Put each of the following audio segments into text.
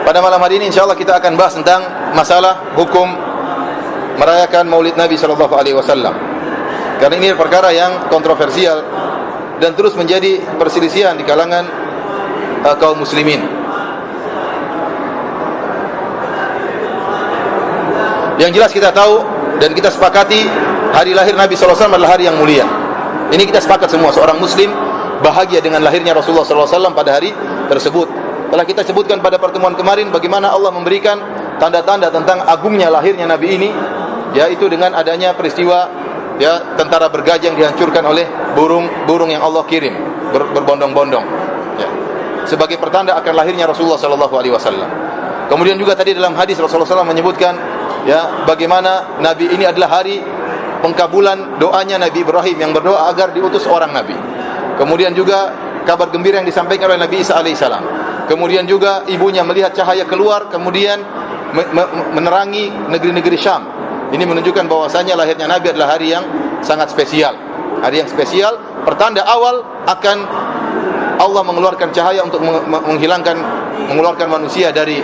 Pada malam hari ini insyaallah kita akan bahas tentang masalah hukum merayakan Maulid Nabi sallallahu alaihi wasallam. Karena ini perkara yang kontroversial dan terus menjadi perselisihan di kalangan kaum muslimin. Yang jelas kita tahu dan kita sepakati hari lahir Nabi sallallahu alaihi wasallam adalah hari yang mulia. Ini kita sepakat semua, seorang muslim bahagia dengan lahirnya Rasulullah sallallahu alaihi wasallam pada hari tersebut. Telah kita sebutkan pada pertemuan kemarin bagaimana Allah memberikan tanda-tanda tentang agungnya lahirnya Nabi ini, yaitu dengan adanya peristiwa tentara bergajah yang dihancurkan oleh burung yang Allah kirim berbondong-bondong, sebagai pertanda akan lahirnya Rasulullah sallallahu alaihi wasallam. Kemudian juga tadi dalam hadis Rasulullah SAW menyebutkan bagaimana Nabi ini adalah hari pengkabulan doanya Nabi Ibrahim yang berdoa agar diutus seorang nabi. Kemudian juga kabar gembira yang disampaikan oleh Nabi Isa alaihissalam. Kemudian juga ibunya melihat cahaya keluar, kemudian menerangi negeri-negeri Syam. Ini menunjukkan bahwasanya lahirnya Nabi adalah hari yang sangat spesial. Hari yang spesial, pertanda awal akan Allah mengeluarkan cahaya untuk mengeluarkan manusia dari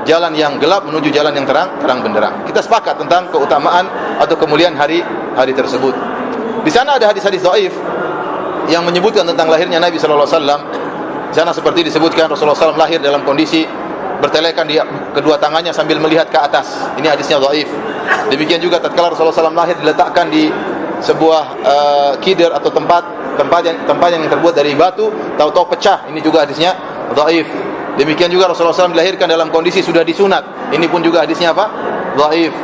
jalan yang gelap menuju jalan yang terang benderang. Kita sepakat tentang keutamaan atau kemuliaan hari tersebut. Di sana ada hadis-hadis dhaif yang menyebutkan tentang lahirnya Nabi sallallahu alaihi wasallam. Di sana seperti disebutkan Rasulullah SAW lahir dalam kondisi bertelekan di kedua tangannya sambil melihat ke atas. Ini hadisnya dhaif. Demikian juga tatkala Rasulullah SAW lahir diletakkan di sebuah kider atau tempat yang terbuat dari batu, tahu-tahu pecah. Ini juga hadisnya dhaif. Demikian juga Rasulullah SAW dilahirkan dalam kondisi sudah disunat. Ini pun juga hadisnya apa? Dhaif.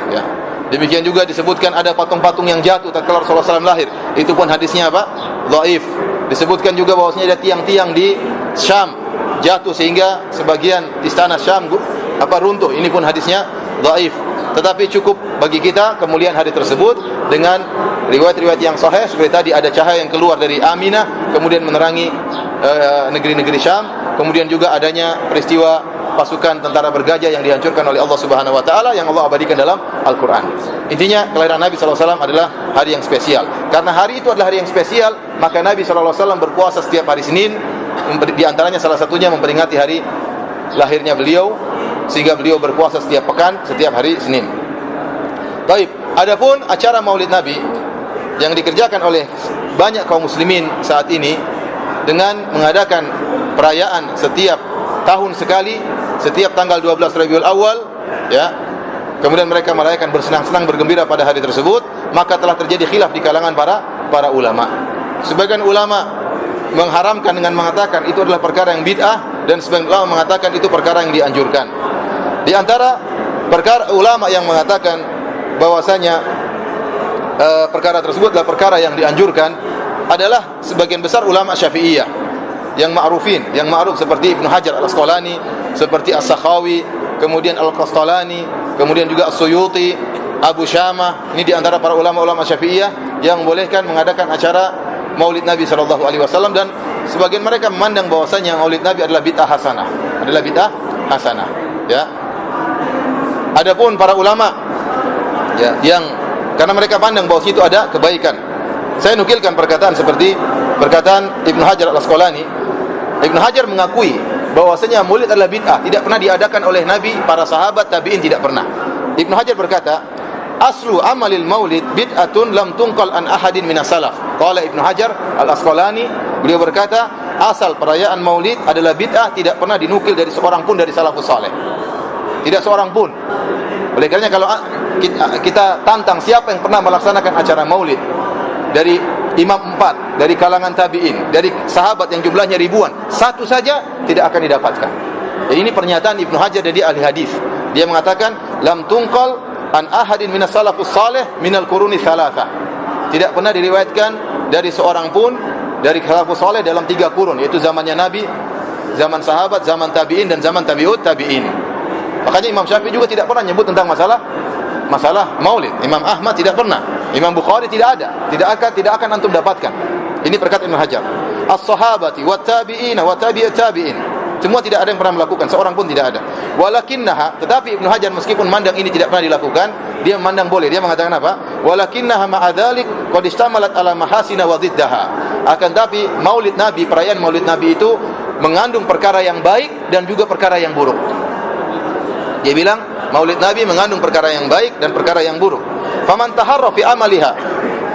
Demikian juga disebutkan ada patung-patung yang jatuh tatkala Rasulullah SAW lahir. Itu pun hadisnya apa? Dhaif. Disebutkan juga bahwasanya ada tiang-tiang di Syam jatuh sehingga sebagian istana Syam runtuh. Ini pun hadisnya dhaif. Tetapi cukup bagi kita kemuliaan hari tersebut dengan riwayat-riwayat yang sahih. Seperti tadi ada cahaya yang keluar dari Aminah kemudian menerangi negeri-negeri Syam. Kemudian juga adanya peristiwa pasukan tentara bergajah yang dihancurkan oleh Allah Subhanahu wa taala yang Allah abadikan dalam Al-Qur'an. Intinya kelahiran Nabi sallallahu alaihi wasallam adalah hari yang spesial. Karena hari itu adalah hari yang spesial, maka Nabi sallallahu alaihi wasallam berpuasa setiap hari Senin. Di antaranya salah satunya memperingati hari lahirnya beliau, sehingga beliau berpuasa setiap pekan, setiap hari Senin. Baik, adapun acara Maulid Nabi yang dikerjakan oleh banyak kaum muslimin saat ini dengan mengadakan perayaan setiap tahun sekali, setiap tanggal 12 Rabiul Awal, kemudian mereka merayakan bersenang-senang bergembira pada hari tersebut, maka telah terjadi khilaf di kalangan para ulama. Sebagian ulama mengharamkan dengan mengatakan itu adalah perkara yang bid'ah, dan sebagian ulama mengatakan itu perkara yang dianjurkan. Di antara perkara ulama yang mengatakan bahwasanya perkara tersebut adalah perkara yang dianjurkan adalah sebagian besar ulama Syafi'iyah yang ma'ruf seperti Ibnu Hajar Al-Asqalani, seperti As-Sakhawi, kemudian Al-Qastalani, kemudian juga As-Suyuti, Abu Syamah. Ini di antara para ulama-ulama Syafi'iyah yang membolehkan mengadakan acara Maulid Nabi sallallahu alaihi wasallam, dan sebagian mereka memandang bahwasanya Maulid Nabi adalah bid'ah hasanah. Adapun para ulama yang karena mereka pandang bahwa itu ada kebaikan. Saya nukilkan perkataan seperti perkataan Ibnu Hajar Al-Asqalani. Ibnu Hajar mengakui bahwasanya Maulid adalah bid'ah, tidak pernah diadakan oleh Nabi, para sahabat, tabi'in tidak pernah. Ibnu Hajar berkata, aslu amalil maulid bid'atun lam tunqal an ahadin minas salaf. Qala Ibnu Hajar Al-Asqalani, beliau berkata, asal perayaan maulid adalah bid'ah, tidak pernah dinukil dari seorang pun dari salafus saleh. Tidak seorang pun. Oleh karenanya kalau kita tantang siapa yang pernah melaksanakan acara maulid dari imam 4, dari kalangan tabi'in, dari sahabat yang jumlahnya ribuan, satu saja tidak akan didapatkan. Jadi ini pernyataan Ibnu Hajar dari ahli hadis. Dia mengatakan lam tunqal an ahadin minas salafus salih minal quruni tsalatsa. Tidak pernah diriwayatkan dari seorang pun dari salafus salih dalam 3 kurun, yaitu zamannya Nabi, zaman sahabat, zaman tabi'in, dan zaman tabi'ut tabi'in. Makanya Imam Syafi'i juga tidak pernah menyebut tentang masalah maulid. Imam Ahmad tidak pernah. Imam Bukhari tidak ada. Tidak akan antum dapatkan. Ini perkataan Ibnu Hajar. As-sahabati wat tabi'ina wa tabi'ut tabi'in. Semua tidak ada yang pernah melakukan, seorang pun tidak ada. Walakinnaha, tetapi Ibnu Hajar meskipun mandang ini tidak pernah dilakukan, dia memandang boleh. Dia mengatakan apa? Walakinnaha ma'adzalik qad istamalat ala mahasina wa dhiddaha. Akan tapi Maulid Nabi, perayaan Maulid Nabi itu mengandung perkara yang baik dan juga perkara yang buruk. Dia bilang Maulid Nabi mengandung perkara yang baik dan perkara yang buruk. Faman taharra fi amaliha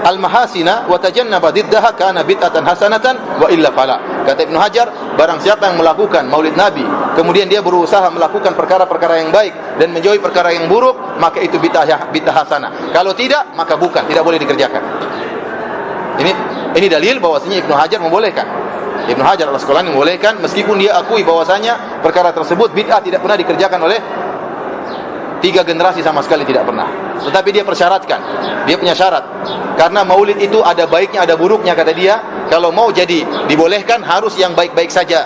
al-mahasina wa tajannaba diddaha kana bid'atan hasanatan wa illa fala. Kata Ibnu Hajar, barang siapa yang melakukan Maulid Nabi kemudian dia berusaha melakukan perkara-perkara yang baik dan menjauhi perkara yang buruk, maka itu bid'ah hasanah. Kalau tidak, maka bukan, tidak boleh dikerjakan. Ini dalil bahwasanya Ibnu Hajar membolehkan. Ibnu Hajar Al-Asqalani membolehkan meskipun dia akui bahwasanya perkara tersebut bid'ah tidak pernah dikerjakan oleh 3 generasi sama sekali, tidak pernah. Tetapi dia persyaratkan, dia punya syarat. Karena maulid itu ada baiknya, ada buruknya, kata dia. Kalau mau jadi dibolehkan, harus yang baik-baik saja.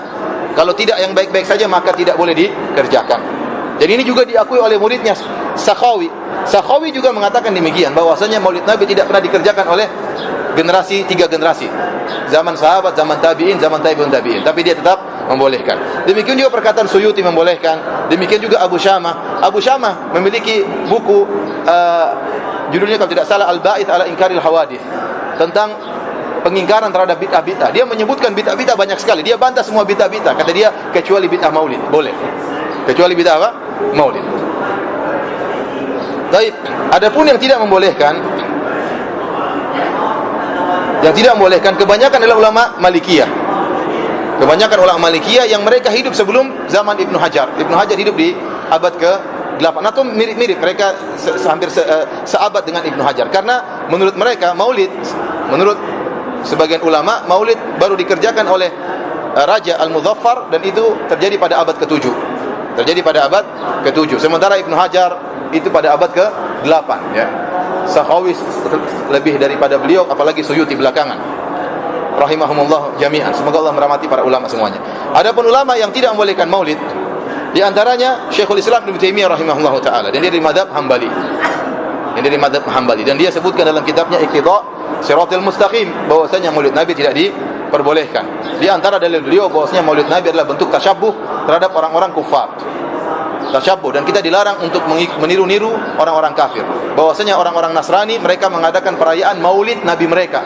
Kalau tidak yang baik-baik saja, maka tidak boleh dikerjakan. Jadi ini juga diakui oleh muridnya Sakhawi. Sakhawi juga mengatakan demikian, bahwasanya maulid Nabi tidak pernah dikerjakan oleh 3 generasi. Zaman sahabat, zaman tabi'in, zaman tabi'un tabi'in. Tapi dia tetap membolehkan. Demikian juga perkataan Suyuti membolehkan. Demikian juga Abu Syamah. Abu Syamah memiliki buku judulnya kalau tidak salah Al-Ba'ith ala Inkaril Hawadith, tentang pengingkaran terhadap bid'ah-bid'ah. Dia menyebutkan bid'ah-bid'ah banyak sekali. Dia bantah semua bid'ah-bid'ah. Kata dia kecuali bid'ah maulid. Boleh. Kecuali bid'ah apa? Maulid. Baik. Adapun yang tidak membolehkan, kebanyakan adalah ulama Malikiyah. Kebanyakan ulama Malikiyah yang mereka hidup sebelum zaman Ibnu Hajar. Ibnu Hajar hidup di abad ke-8 atau mirip-mirip, mereka hampir seabad dengan Ibnu Hajar. Karena menurut mereka maulid, menurut sebagian ulama, maulid baru dikerjakan oleh Raja Al-Muzaffar, dan itu terjadi pada abad ke-7. Sementara Ibnu Hajar itu pada abad ke-8, ya. Sakhawi lebih daripada beliau, apalagi Suyuti belakangan. Rahimahumullah jami'an. Semoga Allah merahmati para ulama semuanya. Adapun ulama yang tidak membolehkan maulid, di antaranya Syekhul Islam Ibnu Taimiyah rahimahullah taala, dan dia dari mazhab Hambali. Dan dia sebutkan dalam kitabnya Iqtida Shiratal Mustaqim bahwasanya maulid Nabi tidak diperbolehkan. Di antara dalil beliau bahwasanya maulid Nabi adalah bentuk tasyabbuh terhadap orang-orang kufar. Tasyabbuh, dan kita dilarang untuk meniru-niru orang-orang kafir. Bahwasanya orang-orang Nasrani mereka mengadakan perayaan maulid Nabi mereka,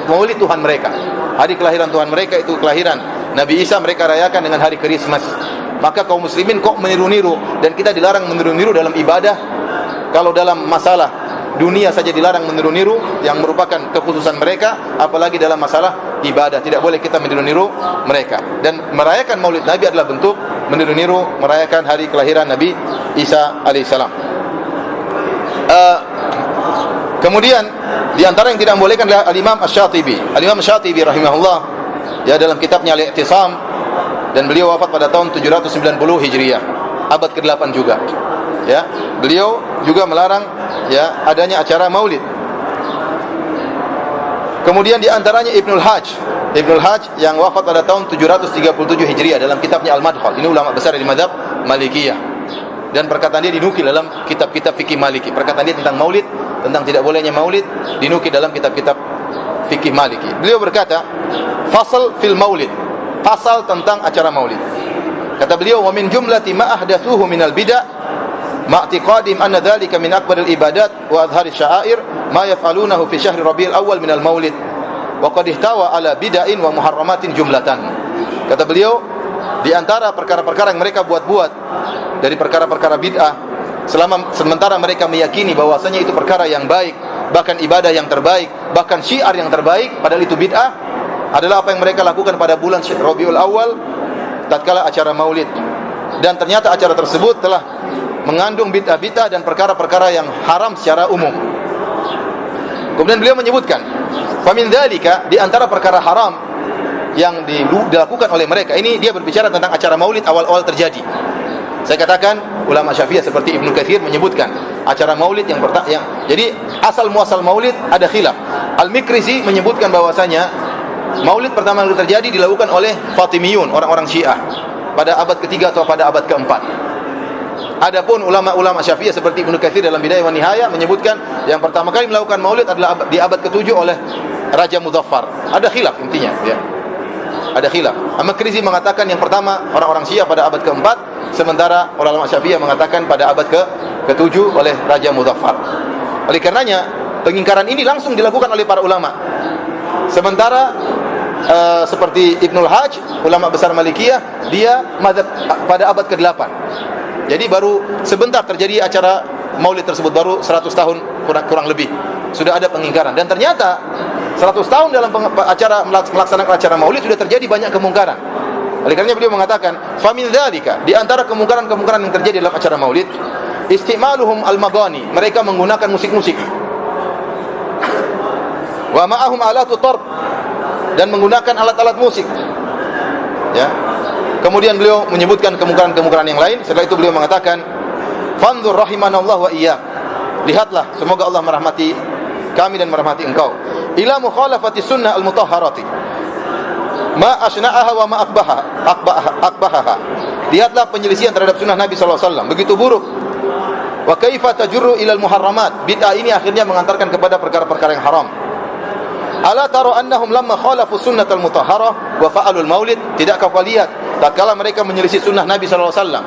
maulid Tuhan mereka. Hari kelahiran Tuhan mereka itu kelahiran Nabi Isa, mereka rayakan dengan hari Christmas. Maka kaum muslimin kok meniru-niru, dan kita dilarang meniru-niru dalam ibadah. Kalau dalam masalah dunia saja dilarang meniru-niru yang merupakan kekhususan mereka, apalagi dalam masalah ibadah tidak boleh kita meniru-niru mereka. Dan merayakan maulid Nabi adalah bentuk meniru-niru merayakan hari kelahiran Nabi Isa alaihissalam. Kemudian di antara yang tidak membolehkan adalah Al-Imam Asy-Syatibi. Al-Imam Asy-Syatibi rahimahullah, ya, dalam kitabnya Al-I'tisam, dan beliau wafat pada tahun 790 Hijriah, abad ke-8 juga. Ya, beliau juga melarang, ya, adanya acara maulid. Kemudian di antaranya Ibnul Hajj yang wafat pada tahun 737 Hijriah dalam kitabnya Al-Madkhal. Ini ulama besar di mazhab Malikiyah. Dan perkataan dia dinukil dalam kitab-kitab fikih Maliki. Perkataan dia tentang maulid, tentang tidak bolehnya maulid, dinukil dalam kitab-kitab fikih Maliki. Beliau berkata, fasal fil maulid, pasal tentang acara maulid. Kata beliau, wa min jumlati ma ahdatsuhu minal bid'ah ma'tiqadim anna dzalika min akbaril ibadat wa adharish sya'air ma yaf'alunahu fi syahri Rabiul Awwal minal maulid wa qad ihtawa ala bid'ain wa muharramatin jumlatan. Kata beliau, di antara perkara-perkara yang mereka buat-buat dari perkara-perkara bid'ah, sementara mereka meyakini bahwasanya itu perkara yang baik, bahkan ibadah yang terbaik, bahkan syiar yang terbaik, padahal itu bid'ah, adalah apa yang mereka lakukan pada bulan Rabiul Awal tatkala acara maulid. Dan ternyata acara tersebut telah mengandung bid'ah-bid'ah dan perkara-perkara yang haram secara umum. Kemudian beliau menyebutkan, famin dzalika, di antara perkara haram yang dilakukan oleh mereka. Ini dia berbicara tentang acara maulid awal-awal terjadi. Saya katakan ulama Syafi'iyah seperti Ibnu Katsir menyebutkan acara maulid yang jadi asal muasal maulid ada khilaf. Al-Mikrizi menyebutkan bahwasanya maulid pertama kali terjadi dilakukan oleh Fatimiyun, orang-orang Syiah, pada abad ke-3 atau pada abad ke-4. Adapun ulama-ulama Syafi'iyah seperti Ibnu Katsir dalam Bidayah wa Nihayah menyebutkan yang pertama kali melakukan maulid adalah di abad ke-7 oleh Raja Muzaffar. Ada khilaf intinya, ya. Ada khilaf. Al-Makrizi mengatakan yang pertama orang-orang Syiah pada abad ke-4, sementara ulama Syafi'iyah mengatakan pada abad ke-7 oleh Raja Muzaffar. Oleh karenanya, pengingkaran ini langsung dilakukan oleh para ulama. Sementara seperti Ibnul Hajj, ulama besar Malikiyah, dia mazhab pada abad ke-8. Jadi baru sebentar terjadi acara maulid tersebut, baru 100 tahun kurang lebih sudah ada pengingkaran. Dan ternyata 100 tahun dalam melaksanakan acara maulid sudah terjadi banyak kemungkaran. Oleh karenanya beliau mengatakan, "Famil dzalika," di antara kemungkaran-kemungkaran yang terjadi dalam acara maulid, istimaluhum al-maghani, mereka menggunakan musik-musik. Wa ma'ahum alatu tarb, dan menggunakan alat-alat musik. Ya. Kemudian beliau menyebutkan kemungkaran-kemungkaran yang lain. Setelah itu beliau mengatakan, "Fanzur rahimanallah wa iyyak." Lihatlah, semoga Allah merahmati kami dan merahmati engkau. Ila mukhalafati sunnah al-mutahharati. Ma asna'aha wa ma akbahaha. Lihatlah penyelisihan terhadap sunnah Nabi sallallahu alaihi wasallam, begitu buruk. Wa kaifa tajurru ila al-muharramat. Bid'ah ini akhirnya mengantarkan kepada perkara-perkara yang haram. Ala tara annahum lamma khalafu sunnatal mutahharah wa fa'alul maulid. Tidakkah kau lihat tatkala mereka menyelisih sunnah Nabi sallallahu alaihi wasallam,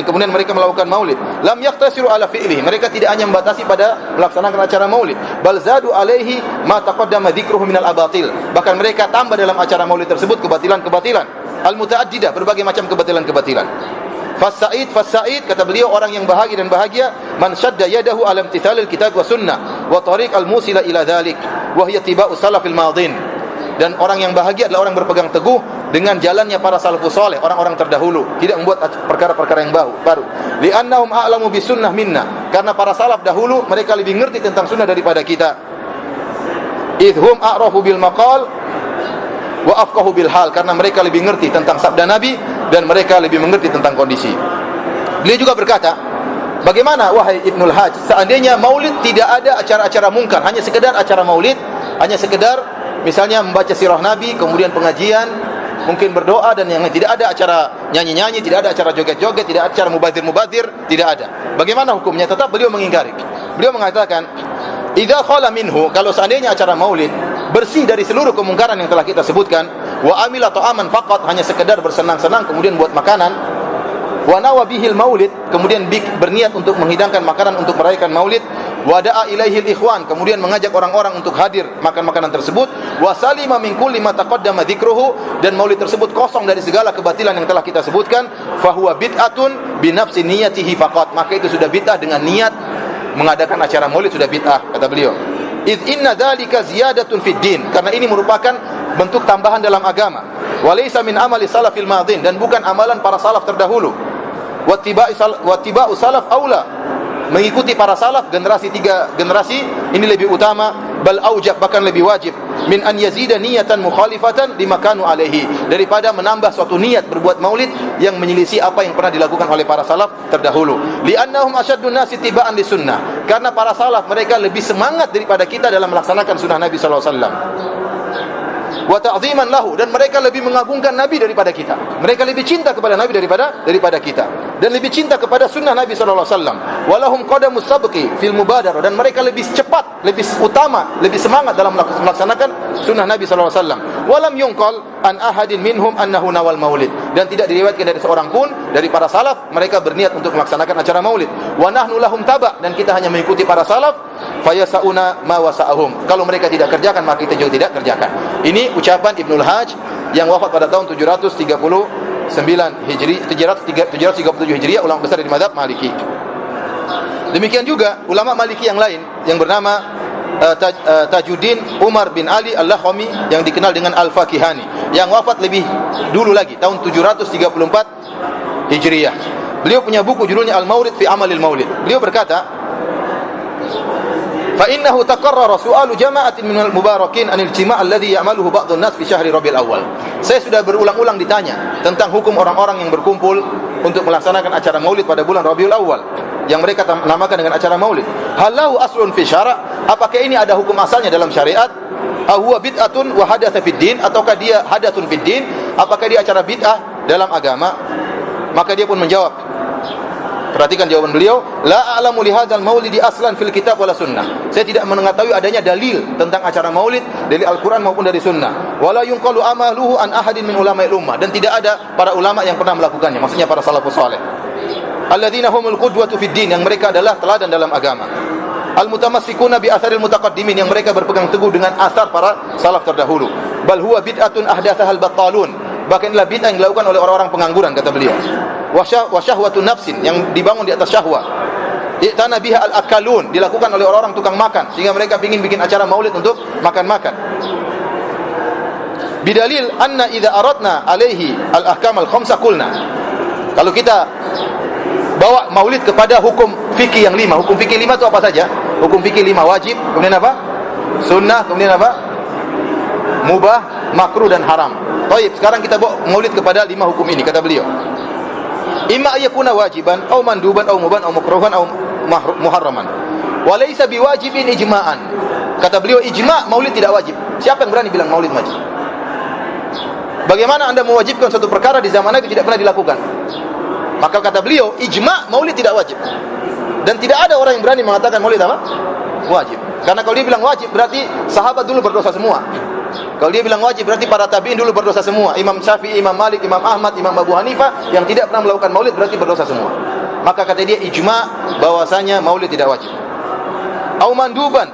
kemudian mereka melakukan maulid, lam yaktasiru ala fi'lihi, mereka tidak hanya membatasi pada melaksanakan acara maulid, bal zadu alaihi ma taqaddama dzikruhu minal abatil, bahkan mereka tambah dalam acara maulid tersebut kebatilan-kebatilan al mutaaddidah, berbagai macam kebatilan-kebatilan. Fasa'id, kata beliau, orang yang bahagia dan bahagia, man syadda yadahu ala imtithalil kitab wa sunnah wa tariq al musila ila dzalik wa hiya tiba'u salafil madin. Dan orang yang bahagia adalah orang berpegang teguh dengan jalannya para salafus saleh, orang-orang terdahulu, tidak membuat perkara-perkara yang baru. Li'annahum a'lamu bisunnah minna, karena para salaf dahulu mereka lebih mengerti tentang sunnah daripada kita. Idhum a'rafu bil maqal wa afqahu bil hal, karena mereka lebih mengerti tentang sabda Nabi dan mereka lebih mengerti tentang kondisi. Beliau juga berkata, bagaimana wahai Ibnul Hajj, seandainya maulid tidak ada acara-acara mungkar, hanya sekedar acara maulid, hanya sekedar misalnya membaca sirah Nabi, kemudian pengajian, mungkin berdoa, dan yang tidak ada acara nyanyi-nyanyi, tidak ada acara joget-joget, tidak ada acara mubadir-mubadir, tidak ada. Bagaimana hukumnya? Tetap beliau mengingkari. Beliau mengatakan, idza khala minhu, kalau seandainya acara maulid bersih dari seluruh kemungkaran yang telah kita sebutkan, wa amila ta'aman faqat, hanya sekedar bersenang-senang kemudian buat makanan, wa nawa bihil maulid, kemudian berniat untuk menghidangkan makanan untuk merayakan maulid, wa da'a ilaihil ikhwan, kemudian mengajak orang-orang untuk hadir makan makanan tersebut, wa salima min kulli ma taqaddama dzikruhu, dan maulid tersebut kosong dari segala kebatilan yang telah kita sebutkan, fa huwa bid'atun bi nafsi niyatihi faqat, maka itu sudah bid'ah dengan niat mengadakan acara maulid, sudah bid'ah, kata beliau. Id inna dzalika ziyadatun fid din, karena ini merupakan bentuk tambahan dalam agama. Wa laysa min amali salafil madin, dan bukan amalan para salaf terdahulu. Wattiba'u salaf aula, mengikuti para salaf generasi 3 generasi ini lebih utama, bal aujab, bahkan lebih wajib, min an yazida niyatan mukhalifatan lima kanu alaihi, daripada menambah suatu niat berbuat maulid yang menyelisih apa yang pernah dilakukan oleh para salaf terdahulu. Li'annahum asyaddun nasi tiba'an li sunnah, karena para salaf mereka lebih semangat daripada kita dalam melaksanakan sunnah Nabi sallallahu alaihi wasallam. Wa ta'ziman lahu, dan mereka lebih mengagungkan Nabi daripada kita. Mereka lebih cinta kepada Nabi daripada kita, dan lebih cinta kepada sunnah Nabi sallallahu alaihi wasallam. Walahum qadamus sabqi fil mubadarah, dan mereka lebih cepat, lebih utama, lebih semangat dalam melaksanakan sunnah Nabi sallallahu alaihi wasallam. Walam yunqal an ahadin minhum annahu nawal maulid, dan tidak diriwayatkan dari seorang pun dari para salaf mereka berniat untuk melaksanakan acara maulid. Wa nahnu lahum taba, dan kita hanya mengikuti para salaf. Fayasauna ma wasa'ahum, kalau mereka tidak kerjakan maka kita juga tidak kerjakan. Ini ucapan Ibnul Hajj yang wafat pada tahun 739 Hijri, 737 Hijriah, ulama besar di mazhab Maliki. Demikian juga ulama Maliki yang lain yang bernama Tajuddin Umar bin Ali Al-Lakhami, yang dikenal dengan Al-Fakihani, yang wafat lebih dulu lagi, tahun 734 Hijriah. Beliau punya buku judulnya Al-Maurid fi Amalil Maulid. Beliau berkata, fa innahu taqarrara su'alu jama'atin minal mubarakin anil jima' alladhi ya'maluhu ba'dun nas fi syahri Rabiul Awwal. Saya sudah berulang-ulang ditanya tentang hukum orang-orang yang berkumpul untuk melaksanakan acara maulid pada bulan Rabiul Awwal, yang mereka namakan dengan acara maulid. Halahu aslun fi syara', apakah ini ada hukum asalnya dalam syariat? Ahuwa bid'atun wa hadatsa fid din, ataukah dia hadatsun fid din, apakah dia acara bid'ah dalam agama? Maka dia pun menjawab, perhatikan jawaban beliau, la a'lamu li hadzal maulidi aslan fil kitab wala sunnah. Saya tidak mengetahui adanya dalil tentang acara maulid dari Al-Qur'an maupun dari sunnah. Wala yunqalu amaluhu an ahadin min ulama'il ummah, dan tidak ada para ulama yang pernah melakukannya, maksudnya para salafus saleh. Alladzina humul qudwatu fid din, yang mereka adalah teladan dalam agama. Al-mutamassikuna bi atharil mutaqaddimin, yang mereka berpegang teguh dengan asar para salaf terdahulu. Bal huwa bid'atun ahdatsahal battalun, Bahkan inilah bid'ah yang dilakukan oleh orang-orang pengangguran, kata beliau. Wa syahwatun nafsin, yang dibangun di atas syahwat. I'tana biha al-akalun, dilakukan oleh orang-orang tukang makan, sehingga mereka ingin bikin acara maulid untuk makan-makan. Bidalil anna idza aradna alaihi al-ahkam al-khamsa qulna. Kalau kita bawa maulid kepada hukum fikih yang 5. Hukum fikih 5 itu apa saja? Hukum fikih 5, wajib, kemudian apa? Sunnah, kemudian apa? Mubah, makruh dan haram. Baik, sekarang kita bawa maulid kepada 5 hukum ini, kata beliau. Imma yakuna wajiban, au manduban, au muban, au makruhan, au muharraman. Wa laysa biwajibin ijma'an. Kata beliau, ijma' maulid tidak wajib. Siapa yang berani bilang maulid wajib? Bagaimana Anda mewajibkan suatu perkara di zaman Nabi tidak pernah dilakukan? Maka kata beliau, ijma' maulid tidak wajib. Dan tidak ada orang yang berani mengatakan maulid apa? Wajib. Karena kalau dia bilang wajib, berarti sahabat dulu berdosa semua. Kalau dia bilang wajib, berarti para tabi'in dulu berdosa semua. Imam Syafi'i, Imam Malik, Imam Ahmad, Imam Abu Hanifah yang tidak pernah melakukan maulid berarti berdosa semua. Maka kata dia, ijma' bahwasanya maulid tidak wajib. Au manduban.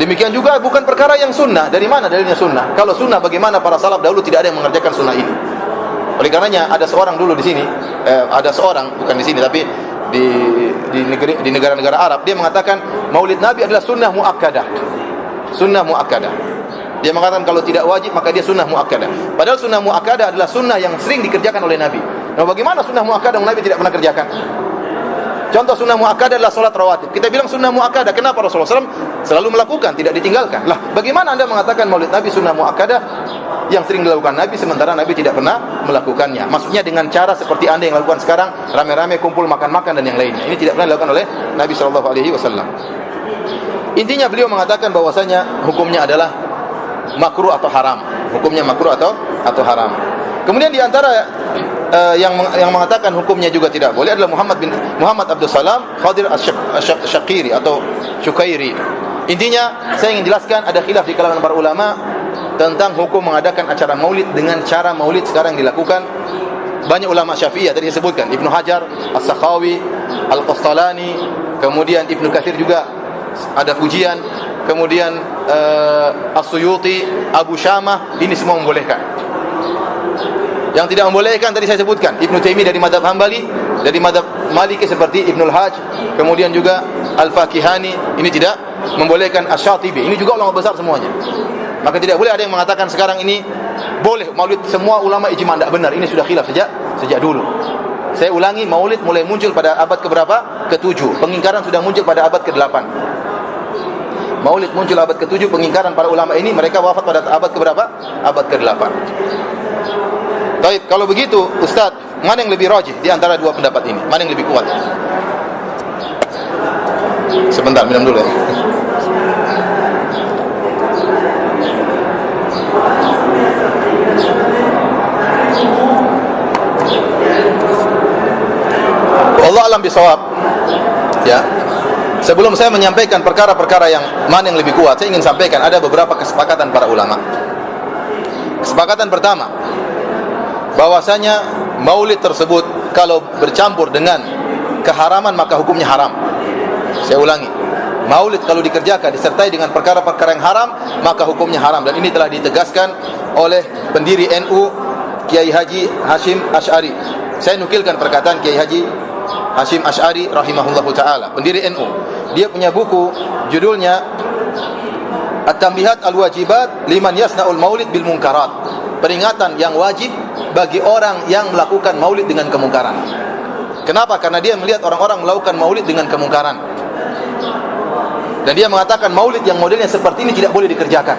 Demikian juga bukan perkara yang sunnah. Dari mana dalilnya sunnah? Kalau sunnah, bagaimana para salaf dahulu tidak ada yang mengerjakan sunnah ini? Oleh karenanya ada seorang dulu di sini, ada seorang bukan di sini tapi di negara-negara Arab, dia mengatakan maulid Nabi adalah sunnah muakkadah. Sunnah muakkadah. Dia mengatakan kalau tidak wajib maka dia sunnah muakkadah. Padahal sunnah muakkadah adalah sunnah yang sering dikerjakan oleh Nabi. Nah, bagaimana sunnah muakkadah yang Nabi tidak pernah kerjakan? Contoh sunnah muakkadah adalah salat rawatib. Kita bilang sunnah muakkadah. Kenapa Rasulullah SAW selalu melakukan, tidak ditinggalkan? Lah, bagaimana Anda mengatakan maulid Nabi sunnah muakkadah yang sering dilakukan Nabi, sementara Nabi tidak pernah melakukannya? Maksudnya dengan cara seperti Anda yang lakukan sekarang, rame-rame kumpul makan-makan dan yang lainnya. Ini tidak pernah dilakukan oleh Nabi SAW. Intinya beliau mengatakan bahwasanya hukumnya adalah makruh atau haram. Hukumnya makruh atau haram. Kemudian di antara yang mengatakan hukumnya juga tidak boleh adalah Muhammad Abdul Salam Khadir Asy-Syaqiri atau Syukairi. Intinya saya ingin jelaskan ada khilaf di kalangan para ulama tentang hukum mengadakan acara maulid dengan cara maulid sekarang dilakukan. Banyak ulama Syafi'iyah tadi disebutkan, Ibnu Hajar, As-Sakhawi, Al-Qastalani, kemudian Ibnu Katsir juga ada pujian, kemudian As-Suyuti, Abu Syamah, ini semua membolehkan. Yang tidak membolehkan tadi saya sebutkan Ibnu Taimiyah dari mazhab Hambali, dari mazhab Maliki seperti Ibnul Hajj, kemudian juga Al-Fakihani, ini tidak membolehkan. Asy-Syatibi, ini juga ulama besar semuanya. Maka tidak boleh ada yang mengatakan sekarang ini boleh maulid. Semua ulama ijma' tidak benar. Ini sudah khilaf sejak dulu. Saya ulangi, maulid mulai muncul pada abad keberapa? Ke-7. Pengingkaran sudah muncul pada abad ke-8. Maulid muncul abad ke-7, pengingkaran para ulama ini mereka wafat pada abad keberapa? Abad ke-8. Baik, kalau begitu Ustaz, mana yang lebih rajih di antara dua pendapat ini? Mana yang lebih kuat? Sebentar, minum dulu ya. Allah alam bisawab. Ya. Sebelum saya menyampaikan perkara-perkara yang mana yang lebih kuat, saya ingin sampaikan ada beberapa kesepakatan para ulama. Kesepakatan pertama, bahwasanya maulid tersebut kalau bercampur dengan keharaman maka hukumnya haram. Saya ulangi, maulid kalau dikerjakan disertai dengan perkara-perkara yang haram maka hukumnya haram, dan ini telah ditegaskan oleh pendiri NU Kiai Haji Hashim Asy'ari. Saya nukilkan perkataan Kiai Haji Hashim Asy'ari rahimahullahu taala, pendiri NU. Dia punya buku judulnya At-Tanbihat Al-Wajibat Liman Yasna'ul Maulid Bil Munkarat. Peringatan yang wajib bagi orang yang melakukan maulid dengan kemungkaran. Kenapa? Karena dia melihat orang-orang melakukan maulid dengan kemungkaran. Dan dia mengatakan maulid yang modelnya seperti ini tidak boleh dikerjakan.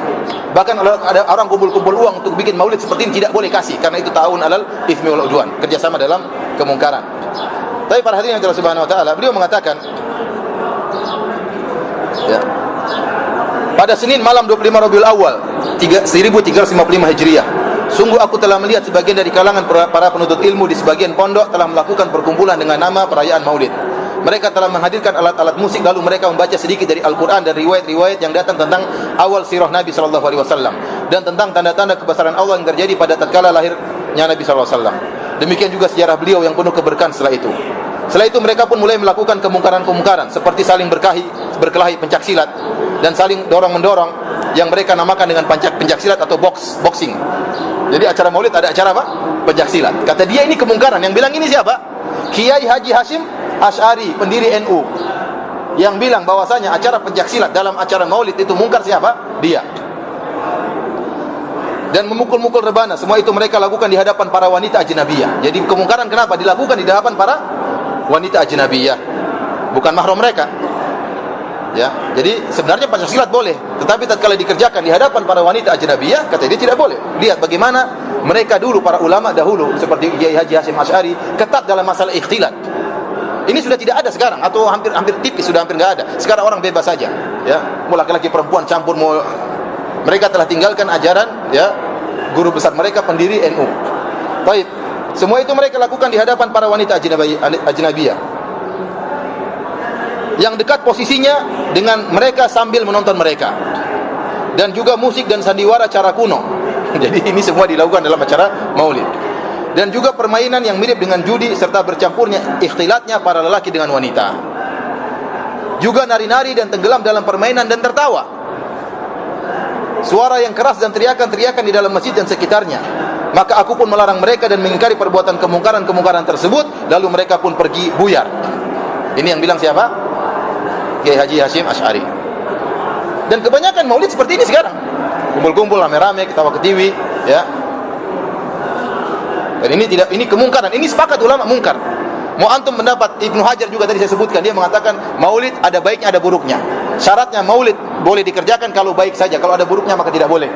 Bahkan ada orang kumpul-kumpul uang untuk bikin maulid seperti ini tidak boleh kasih, karena itu ta'awun alal itsmi wal udwan, kerjasama dalam kemungkaran. Tapi para hadirin yang Allah Subhanahu wa taala, beliau mengatakan ya, pada Senin malam 25 Rabiul Awal 1355 Hijriah, sungguh aku telah melihat sebagian dari kalangan para penuntut ilmu di sebagian pondok telah melakukan perkumpulan dengan nama perayaan Maulid. Mereka telah menghadirkan alat-alat musik, lalu mereka membaca sedikit dari Al-Quran dan riwayat-riwayat yang datang tentang awal sirah Nabi SAW dan tentang tanda-tanda kebesaran Allah yang terjadi pada tatkala lahirnya Nabi SAW. Demikian juga sejarah beliau yang penuh keberkahan setelah itu. Setelah itu mereka pun mulai melakukan kemungkaran-kemungkaran seperti saling berkelahi pencak silat, dan saling dorong-mendorong yang mereka namakan dengan pencak silat atau boxing. Jadi acara maulid ada acara apa? Pencak silat. Kata dia ini kemungkaran. Yang bilang ini siapa? Kiai Haji Hashim Asy'ari, pendiri NU. Yang bilang bahwasanya acara pencak silat dalam acara maulid itu mungkar siapa? Dia. Dan memukul-mukul rebana, semua itu mereka lakukan di hadapan para wanita ajnabiyah. Jadi kemungkaran kenapa? Dilakukan di hadapan para wanita ajnabiyah, bukan mahram mereka. Ya, jadi sebenarnya pencak silat boleh, tetapi tatkala dikerjakan di hadapan para wanita ajnabiyah, kata dia tidak boleh. Lihat bagaimana mereka dulu, para ulama dahulu seperti Kiai Haji Hashim Asy'ari ketat dalam masalah ikhtilat. Ini sudah tidak ada sekarang, atau hampir tipis, sudah hampir enggak ada. Sekarang orang bebas saja, ya. Mau laki-laki perempuan campur, mau mereka telah tinggalkan ajaran, ya, guru besar mereka pendiri NU. Baik, semua itu mereka lakukan di hadapan para wanita ajnabiyah. Yang dekat posisinya dengan mereka sambil menonton mereka. Dan juga musik dan sandiwara cara kuno. Jadi ini semua dilakukan dalam acara maulid. Dan juga permainan yang mirip dengan judi serta bercampurnya ikhtilatnya para lelaki dengan wanita. Juga nari-nari dan tenggelam dalam permainan dan tertawa. Suara yang keras dan teriakan-teriakan di dalam masjid dan sekitarnya. Maka aku pun melarang mereka dan mengingkari perbuatan kemungkaran-kemungkaran tersebut. Lalu mereka pun pergi buyar. Ini yang bilang siapa? Kiai Haji Hashim Asy'ari. Dan kebanyakan maulid seperti ini sekarang. Kumpul-kumpul rame-rame, ketawa ketiwi, ya. Dan ini kemungkaran. Ini sepakat ulama mungkar. Mau antum mendapat Ibnu Hajar juga tadi saya sebutkan, dia mengatakan maulid ada baiknya ada buruknya. Syaratnya maulid boleh dikerjakan kalau baik saja, kalau ada buruknya maka tidak boleh.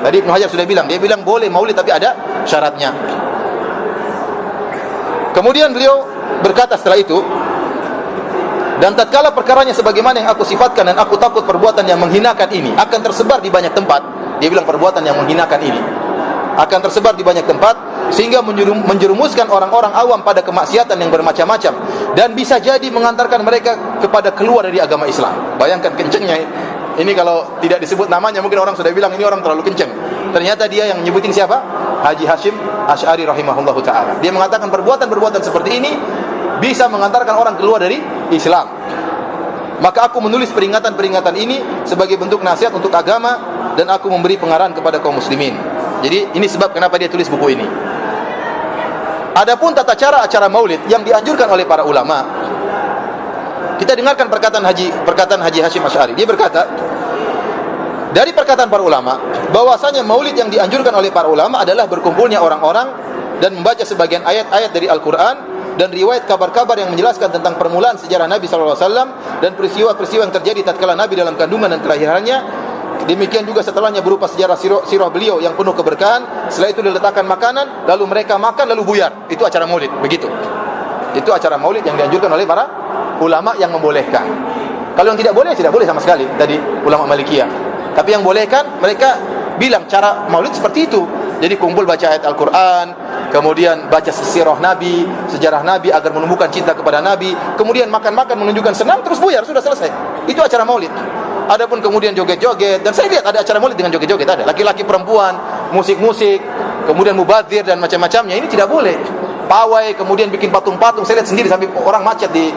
Tadi Ibnu Hajar sudah bilang, dia bilang boleh maulid tapi ada syaratnya. Kemudian beliau berkata setelah itu, dan tatkala perkaranya sebagaimana yang aku sifatkan dan aku takut perbuatan yang menghinakan ini akan tersebar di banyak tempat. Dia bilang perbuatan yang menghinakan ini akan tersebar di banyak tempat sehingga menjerumuskan orang-orang awam pada kemaksiatan yang bermacam-macam dan bisa jadi mengantarkan mereka kepada keluar dari agama Islam. Bayangkan kencengnya ini, kalau tidak disebut namanya mungkin orang sudah bilang ini orang terlalu kenceng. Ternyata dia yang nyebutin siapa? Haji Hashim Asy'ari rahimahullahu taala. Dia mengatakan perbuatan-perbuatan seperti ini bisa mengantarkan orang keluar dari Islam. Maka aku menulis peringatan-peringatan ini sebagai bentuk nasihat untuk agama dan aku memberi pengarahan kepada kaum muslimin. Jadi ini sebab kenapa dia tulis buku ini. Adapun tata cara acara maulid yang dianjurkan oleh para ulama, kita dengarkan perkataan Haji Hashim Asy'ari. Dia berkata, dari perkataan para ulama, bahwasanya maulid yang dianjurkan oleh para ulama adalah berkumpulnya orang-orang dan membaca sebagian ayat-ayat dari Al-Quran dan riwayat kabar-kabar yang menjelaskan tentang permulaan sejarah Nabi SAW dan peristiwa-peristiwa yang terjadi tatkala Nabi dalam kandungan dan kelahirannya. Demikian juga setelahnya berupa sejarah sirah beliau yang penuh keberkahan. Setelah itu diletakkan makanan, lalu mereka makan lalu buyar. Itu acara maulid, begitu. Itu acara maulid yang dianjurkan oleh para ulama yang membolehkan. Kalau yang tidak boleh sama sekali. Tadi ulama Malikiyah. Tapi yang bolehkan, mereka bilang cara maulid seperti itu. Jadi kumpul baca ayat Al-Quran, kemudian baca sirah Nabi, sejarah Nabi agar menumbuhkan cinta kepada Nabi, kemudian makan-makan menunjukkan senang, terus buyar, sudah selesai. Itu acara maulid. Adapun kemudian joget-joget, dan saya lihat ada acara maulid dengan joget-joget, ada laki-laki perempuan, musik-musik, kemudian mubadzir dan macam-macamnya, ini tidak boleh. Pawai, kemudian bikin patung-patung, saya lihat sendiri sampai orang macet di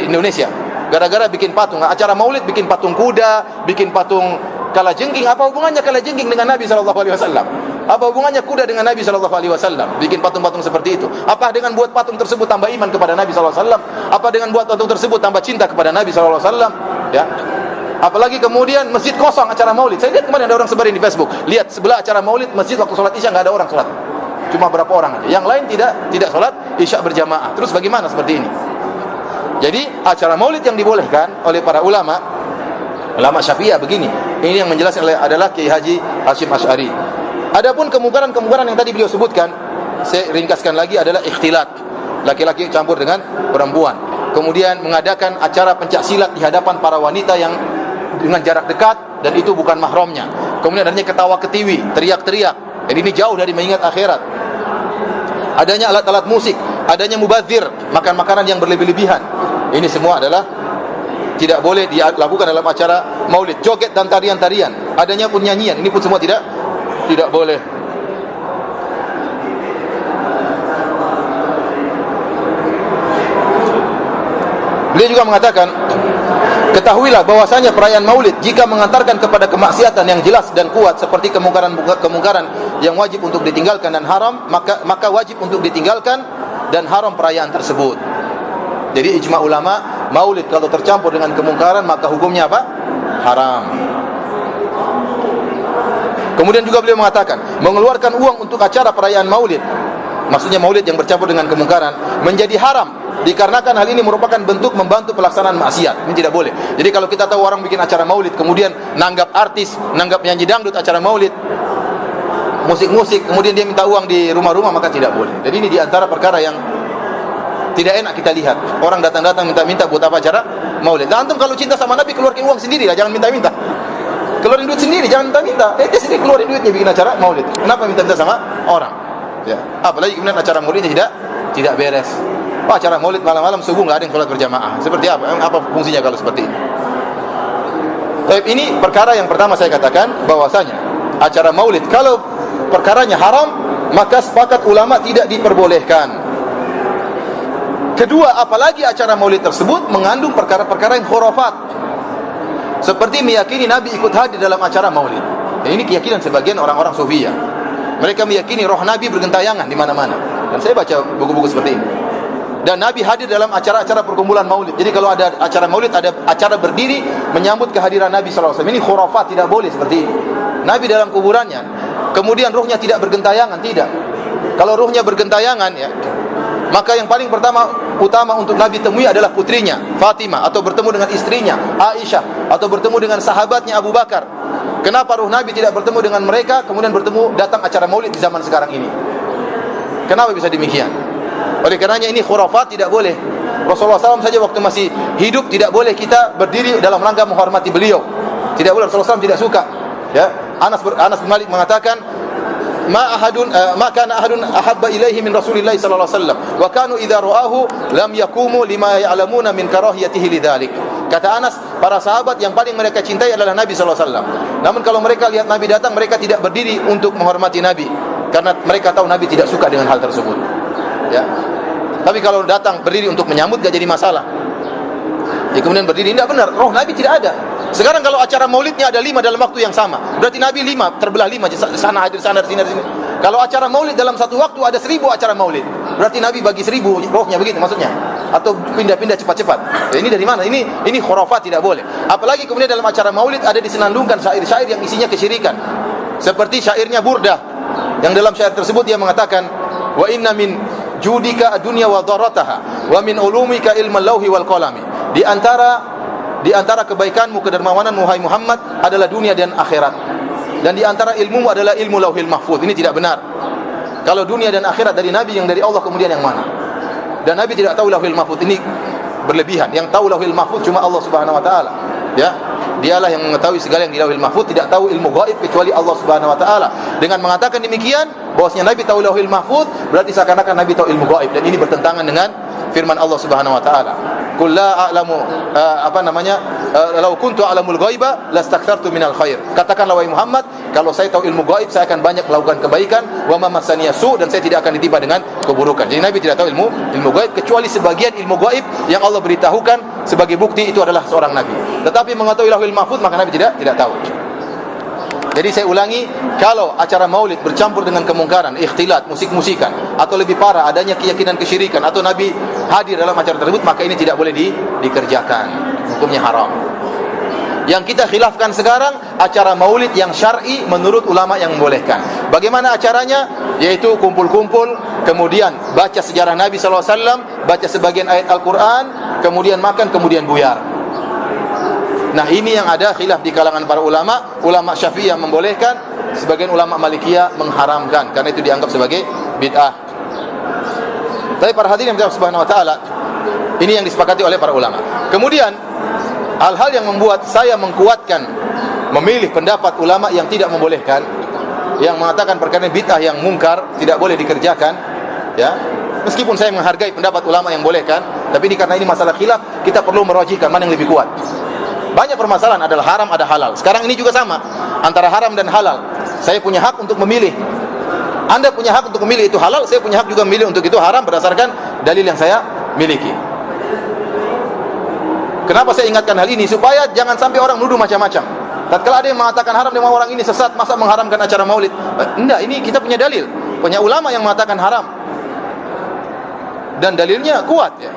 Indonesia gara-gara bikin patung. Acara maulid bikin patung kuda, bikin patung kalajengking. Apa hubungannya kalajengking dengan Nabi SAW? Apa hubungannya kuda dengan Nabi SAW? Bikin patung-patung seperti itu. Apa dengan buat patung tersebut tambah iman kepada Nabi SAW? Apa dengan buat patung tersebut tambah cinta kepada Nabi SAW? Ya. Apalagi kemudian masjid kosong acara maulid. Saya lihat kemarin ada orang sebarin di Facebook. Lihat sebelah acara maulid masjid waktu sholat isya nggak ada orang sholat. Cuma berapa orang aja. Yang lain tidak sholat isya berjamaah. Terus bagaimana seperti ini? Jadi acara maulid yang dibolehkan oleh para ulama Syafi'iyah begini. Ini yang menjelaskan adalah Kiai Haji Hashim Asy'ari. Adapun kemungkaran-kemungkaran yang tadi beliau sebutkan, saya ringkaskan lagi adalah ikhtilat. Laki-laki campur dengan perempuan. Kemudian mengadakan acara pencak silat di hadapan para wanita yang dengan jarak dekat dan itu bukan mahramnya. Kemudian adanya ketawa ketiwi, teriak-teriak. Jadi ini jauh dari mengingat akhirat. Adanya alat-alat musik, adanya mubadzir, makan makanan yang berlebih-lebihan. Ini semua adalah tidak boleh dilakukan dalam acara maulid. Joget dan tarian-tarian, adanya pun nyanyian, ini pun semua tidak boleh. Beliau juga mengatakan Ketahuilah bahwasanya perayaan Maulid jika mengantarkan kepada kemaksiatan yang jelas dan kuat seperti kemungkaran yang wajib untuk ditinggalkan dan haram, maka wajib untuk ditinggalkan dan haram perayaan tersebut. Jadi ijma ulama, Maulid kalau tercampur dengan kemungkaran maka hukumnya apa? Haram. Kemudian juga beliau mengatakan, mengeluarkan uang untuk acara perayaan Maulid, maksudnya Maulid yang bercampur dengan kemungkaran, menjadi haram dikarenakan hal ini merupakan bentuk membantu pelaksanaan maksiat. Ini tidak boleh. Jadi kalau kita tahu orang bikin acara Maulid kemudian nanggap artis, nanggap nyanyi dangdut acara Maulid, musik-musik, kemudian dia minta uang di rumah-rumah, maka tidak boleh. Jadi ini diantara perkara yang tidak enak kita lihat. Orang datang-datang minta-minta buat apa acara Maulid. Nah, antum kalau cinta sama Nabi keluarkan uang sendiri lah, jangan minta-minta. Keluarin duit sendiri, jangan minta-minta. Dia sendiri keluarin duitnya bikin acara Maulid. Kenapa minta-minta sama orang? Ya. Apalagi kemudian acara Maulidnya tidak beres. Oh, acara Maulid malam-malam subuh enggak ada yang sholat berjamaah. Seperti apa? Apa fungsinya kalau seperti ini? Tapi ini perkara yang pertama saya katakan bahwasanya acara Maulid kalau perkaranya haram, maka sepakat ulama tidak diperbolehkan. Kedua, apalagi acara Maulid tersebut mengandung perkara-perkara yang khurafat, seperti meyakini Nabi ikut hadir dalam acara Maulid. Ini keyakinan sebagian orang-orang Sufiyah. Mereka meyakini roh Nabi bergentayangan di mana-mana. Dan saya baca buku-buku seperti ini. Dan Nabi hadir dalam acara-acara perkumpulan Maulid. Jadi kalau ada acara Maulid, ada acara berdiri menyambut kehadiran Nabi SAW. Ini khurafat, tidak boleh seperti ini. Nabi dalam kuburannya, kemudian ruhnya tidak bergentayangan, tidak. Kalau ruhnya bergentayangan, ya, maka yang paling utama untuk Nabi temui adalah putrinya Fatimah, atau bertemu dengan istrinya Aisyah, atau bertemu dengan sahabatnya Abu Bakar. Kenapa ruh Nabi tidak bertemu dengan mereka, kemudian datang acara Maulid di zaman sekarang ini? Kenapa bisa demikian? Oleh karenanya ini khurafat, tidak boleh. Rasulullah SAW saja waktu masih hidup tidak boleh kita berdiri dalam rangka menghormati beliau. Tidak boleh, Rasulullah SAW tidak suka. Ya, Anas bin Malik mengatakan, ma kana ahadun ahabba ilaihi min Rasulillah sallallahu alaihi wasallam wa kanu idza ra'ahu lam yaqumu lima ya'lamuna min karahiyatihi lidzalik. Kata Anas, para sahabat yang paling mereka cintai adalah Nabi sallallahu alaihi wasallam. Namun kalau mereka lihat Nabi datang, mereka tidak berdiri untuk menghormati Nabi karena mereka tahu Nabi tidak suka dengan hal tersebut. Ya. Tapi kalau datang berdiri untuk menyambut enggak jadi masalah. Ya, kemudian berdiri tidak benar, roh Nabi tidak ada. Sekarang kalau acara Maulidnya ada 5 dalam waktu yang sama, berarti Nabi 5 terbelah 5, sana hadir, sana sini. Kalau acara Maulid dalam satu waktu ada 1000 acara Maulid, berarti Nabi bagi 1000 rohnya, begitu maksudnya? Atau pindah-pindah cepat-cepat. Ini dari mana? Ini khurafat, tidak boleh. Apalagi kemudian dalam acara Maulid ada disenandungkan syair-syair yang isinya kesyirikan. Seperti syairnya Burdah, yang dalam syair tersebut dia mengatakan, wa inna min judika dunya wa dharrataha wa min ulumika ilmal lauhi wal qalami. Di antara kebaikanmu, kedermawananmu wahai Muhammad adalah dunia dan akhirat. Dan di antara ilmumu adalah ilmu Lauhil Mahfuz. Ini tidak benar. Kalau dunia dan akhirat dari Nabi, yang dari Allah kemudian yang mana? Dan Nabi tidak tahu Lauhil Mahfuz. Ini berlebihan. Yang tahu Lauhil Mahfuz cuma Allah Subhanahu wa taala. Ya. Dialah yang mengetahui segala yang di Lauhil Mahfuz, tidak tahu ilmu gaib kecuali Allah Subhanahu wa taala. Dengan mengatakan demikian, bahwasanya Nabi tahu Lauhil Mahfuz, berarti seakan-akan Nabi tahu ilmu gaib, dan ini bertentangan dengan firman Allah Subhanahu wa taala. Qul la a'lamu law kuntu a'lamul ghaiba lastakthartu minal khair. Katakanlah wahai Muhammad, kalau saya tahu ilmu gaib saya akan banyak melakukan kebaikan, wa ma massaniya su, dan saya tidak akan ditimpa dengan keburukan. Jadi Nabi tidak tahu ilmu gaib kecuali sebagian ilmu gaib yang Allah beritahukan sebagai bukti itu adalah seorang nabi. Tetapi mengetahui Lauhil Mahfuz maka Nabi tidak tahu. Jadi saya ulangi, kalau acara Maulid bercampur dengan kemungkaran, ikhtilat, musik-musikan, atau lebih parah adanya keyakinan kesyirikan, atau Nabi hadir dalam acara tersebut, maka ini tidak boleh dikerjakan. Hukumnya haram. Yang kita khilafkan sekarang acara Maulid yang syar'i menurut ulama yang membolehkan. Bagaimana acaranya? Yaitu kumpul-kumpul, kemudian baca sejarah Nabi SAW, baca sebagian ayat Al-Quran, kemudian makan, kemudian buyar. Nah, ini yang ada khilaf di kalangan para ulama. Ulama Syafi'iyah membolehkan, sebagian ulama Malikiyah mengharamkan, karena itu dianggap sebagai bid'ah. Tapi para hadirin yang Subhanahu wa taala, ini yang disepakati oleh para ulama. Kemudian hal-hal yang membuat saya mengkuatkan memilih pendapat ulama yang tidak membolehkan, yang mengatakan perkara bid'ah yang mungkar tidak boleh dikerjakan, ya. Meskipun saya menghargai pendapat ulama yang bolehkan, tapi ini karena ini masalah khilaf, kita perlu merajihkan mana yang lebih kuat. Banyak permasalahan, adalah haram, ada halal. Sekarang ini juga sama, antara haram dan halal. Saya punya hak untuk memilih. Anda punya hak untuk memilih itu halal, saya punya hak juga memilih untuk itu haram berdasarkan dalil yang saya miliki. Kenapa saya ingatkan hal ini? Supaya jangan sampai orang nuduh macam-macam. Tatkala ada yang mengatakan haram, dengan orang ini sesat, masa mengharamkan acara maulid? Enggak, ini kita punya dalil, punya ulama yang mengatakan haram, dan dalilnya kuat ya.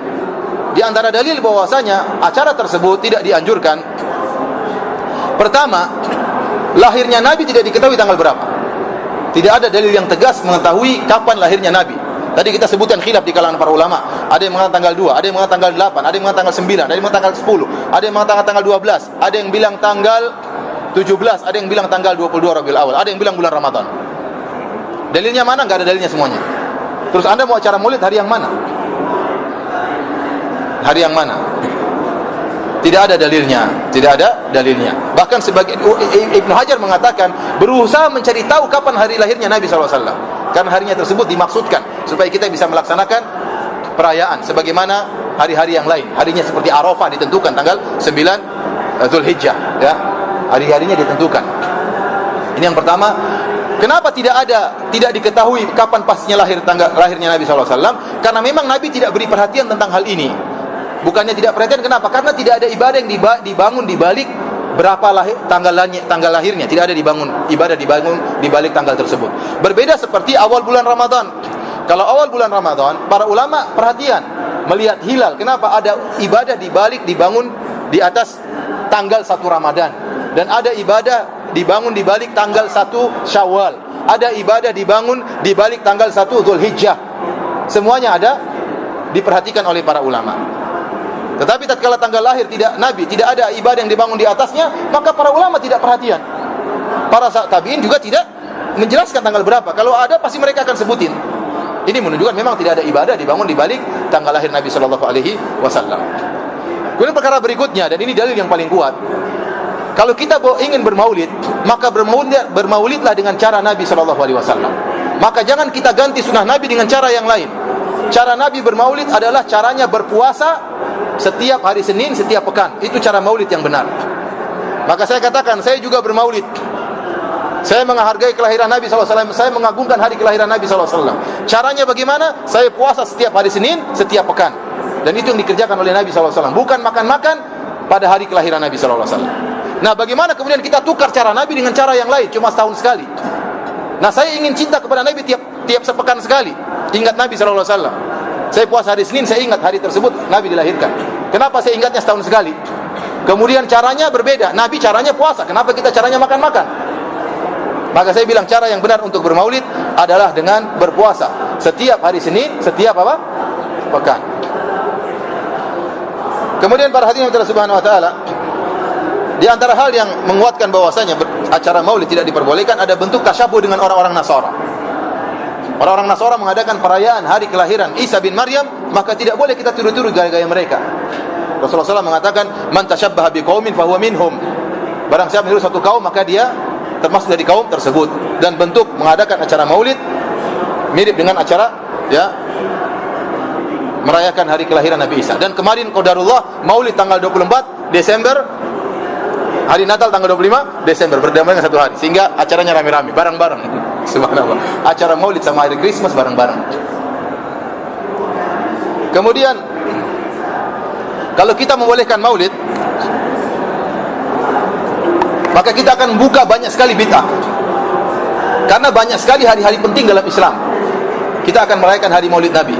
Di antara dalil bahwasanya acara tersebut tidak dianjurkan, pertama, lahirnya Nabi tidak diketahui tanggal berapa. Tidak ada dalil yang tegas mengetahui kapan lahirnya Nabi. Tadi kita sebutkan khilaf di kalangan para ulama. Ada yang mengatakan tanggal 2, ada yang mengatakan tanggal 8, ada yang mengatakan tanggal 9, ada yang mengatakan tanggal 10, ada yang mengatakan tanggal 12, ada yang bilang tanggal 17, ada yang bilang tanggal 22 Rabiul Awal, ada yang bilang bulan Ramadan. Dalilnya mana? Enggak ada dalilnya semuanya. Terus Anda mau acara maulid hari yang mana? Hari yang mana? Tidak ada dalilnya, tidak ada dalilnya. Bahkan sebagian Ibnu Hajar mengatakan berusaha mencari tahu kapan hari lahirnya Nabi SAW, karena harinya tersebut dimaksudkan supaya kita bisa melaksanakan perayaan sebagaimana hari-hari yang lain. Harinya seperti Arafah ditentukan tanggal 9 Zulhijjah, ya. Hari-harinya ditentukan. Ini yang pertama. Kenapa tidak diketahui kapan pastinya lahirnya Nabi SAW? Karena memang Nabi tidak beri perhatian tentang hal ini. Bukannya tidak perhatian, kenapa? Karena tidak ada ibadah yang dibangun di balik berapa tanggal lahirnya. Tidak ada ibadah dibangun di balik tanggal tersebut. Berbeda seperti awal bulan Ramadan. Kalau awal bulan Ramadan, para ulama perhatian melihat hilal. Kenapa? Ada ibadah dibangun di atas tanggal 1 Ramadan, dan ada ibadah dibangun di balik tanggal 1 Syawal. Ada ibadah dibangun di balik tanggal 1 Zulhijjah. Semuanya ada diperhatikan oleh para ulama. Tetapi tatkala tanggal lahir Nabi tidak ada ibadah yang dibangun di atasnya, maka para ulama tidak perhatian. Para tabi'in juga tidak menjelaskan tanggal berapa. Kalau ada pasti mereka akan sebutin. Ini menunjukkan memang tidak ada ibadah dibangun di balik tanggal lahir Nabi sallallahu alaihi wasallam. Kemudian perkara berikutnya, dan ini dalil yang paling kuat. Kalau kita ingin bermaulid, maka bermaulidlah dengan cara Nabi sallallahu alaihi wasallam. Maka jangan kita ganti sunnah Nabi dengan cara yang lain. Cara Nabi bermaulid adalah caranya berpuasa setiap hari Senin, setiap pekan. Itu cara maulid yang benar. Maka saya katakan, saya juga bermaulid. Saya menghargai kelahiran Nabi SAW. Saya mengagungkan hari kelahiran Nabi SAW. Caranya bagaimana? Saya puasa setiap hari Senin, setiap pekan. Dan itu yang dikerjakan oleh Nabi SAW. Bukan makan-makan pada hari kelahiran Nabi SAW. Nah, bagaimana kemudian kita tukar cara Nabi dengan cara yang lain, cuma setahun sekali? Nah, saya ingin cinta kepada Nabi tiap sepekan sekali. Ingat Nabi SAW. Saya puasa hari Senin, saya ingat hari tersebut Nabi dilahirkan. Kenapa saya ingatnya setahun sekali? Kemudian caranya berbeda. Nabi caranya puasa, kenapa kita caranya makan-makan? Maka saya bilang cara yang benar untuk bermaulid adalah dengan berpuasa setiap hari Senin, setiap pekan. Kemudian para hadirin Allah Subhanahu wa taala, di antara hal yang menguatkan bahwasanya acara maulid tidak diperbolehkan, ada bentuk tasyabuh dengan orang-orang Nasara. Orang-orang Nasara mengadakan perayaan hari kelahiran Isa bin Maryam, maka tidak boleh kita tiru-tiru gaya-gaya mereka. Rasulullah SAW mengatakan, "Man tasyabbaha biqaumin fahuwa minhum." Barang siapa meniru satu kaum, maka dia termasuk dari kaum tersebut. Dan bentuk mengadakan acara maulid mirip dengan acara merayakan hari kelahiran Nabi Isa. Dan kemarin qadarullah maulid tanggal 24 Desember, hari Natal tanggal 25 Desember, berdamaian satu hari, sehingga acaranya rame-rame, bareng-bareng. Subhanallah. Acara maulid sama hari Christmas bareng-bareng. Kemudian kalau kita membolehkan maulid, maka kita akan buka banyak sekali bid'ah. Karena banyak sekali hari-hari penting dalam Islam. Kita akan merayakan hari Maulid Nabi.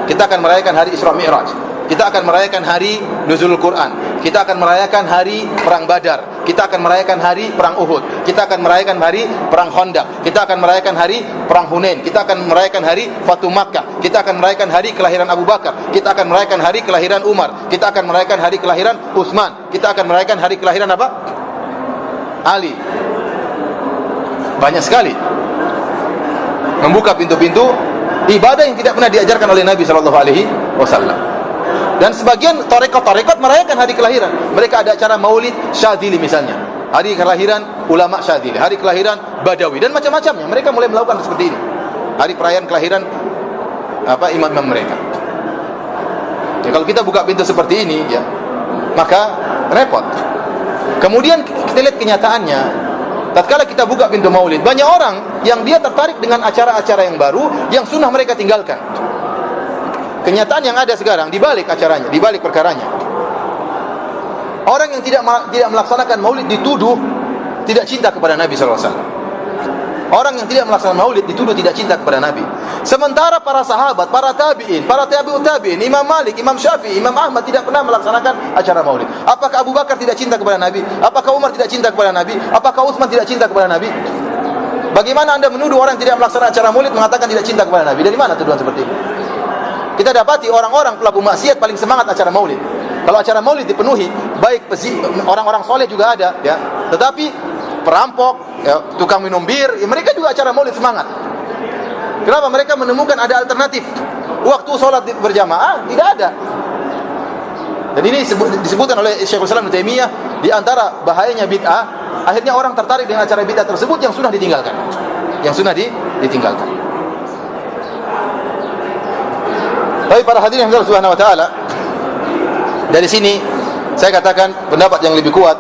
Kita akan merayakan hari Isra Mi'raj. Kita akan merayakan hari Nuzulul Quran. Kita akan merayakan hari Perang Badar. Kita akan merayakan hari Perang Uhud. Kita akan merayakan hari Perang Khandaq. Kita akan merayakan hari Perang Hunain. Kita akan merayakan hari Fatu Makkah. Kita akan merayakan hari kelahiran Abu Bakar. Kita akan merayakan hari kelahiran Umar. Kita akan merayakan hari kelahiran Utsman. Kita akan merayakan hari kelahiran apa? Ali. Banyak sekali. Membuka pintu-pintu ibadah yang tidak pernah diajarkan oleh Nabi SAW. Dan sebagian tarekat merayakan hari kelahiran. Mereka ada acara Maulid Syadzili misalnya, hari kelahiran ulama Syadzili, hari kelahiran Badawi, dan macam-macamnya. Mereka mulai melakukan seperti ini. Hari perayaan kelahiran imam-imam mereka. Ya, kalau kita buka pintu seperti ini, ya, maka repot. Kemudian kita lihat kenyataannya. Tatkala kita buka pintu maulid, banyak orang yang dia tertarik dengan acara-acara yang baru, yang sunnah mereka tinggalkan. Kenyataan yang ada sekarang, dibalik acaranya, dibalik perkaranya, Orang yang tidak melaksanakan maulid dituduh tidak cinta kepada Nabi SAW. Orang yang tidak melaksanakan maulid dituduh tidak cinta kepada Nabi. Sementara para sahabat, para tabi'in, para tabi'ut tabi'in, Imam Malik, Imam Syafi'i, Imam Ahmad tidak pernah melaksanakan acara maulid. Apakah Abu Bakar tidak cinta kepada Nabi? Apakah Umar tidak cinta kepada Nabi? Apakah Utsman tidak cinta kepada Nabi? Bagaimana Anda menuduh orang yang tidak melaksanakan acara maulid mengatakan tidak cinta kepada Nabi? Dari mana tuduhan seperti itu? Kita dapati orang-orang pelaku maksiat paling semangat acara maulid. Kalau acara maulid dipenuhi, baik orang-orang soleh juga ada, ya. Tetapi perampok, ya, tukang minum bir, ya, mereka juga acara maulid semangat. Kenapa? Mereka menemukan ada alternatif. Waktu sholat berjamaah tidak ada. Dan ini disebutkan oleh Syekhul Islam Ibnu Taimiyah di antara bahayanya bid'ah. Akhirnya orang tertarik dengan acara bid'ah tersebut yang sudah ditinggalkan. Yang sudah ditinggalkan. Tapi para hadirin yang Subhanahu wa taala, dari sini saya katakan pendapat yang lebih kuat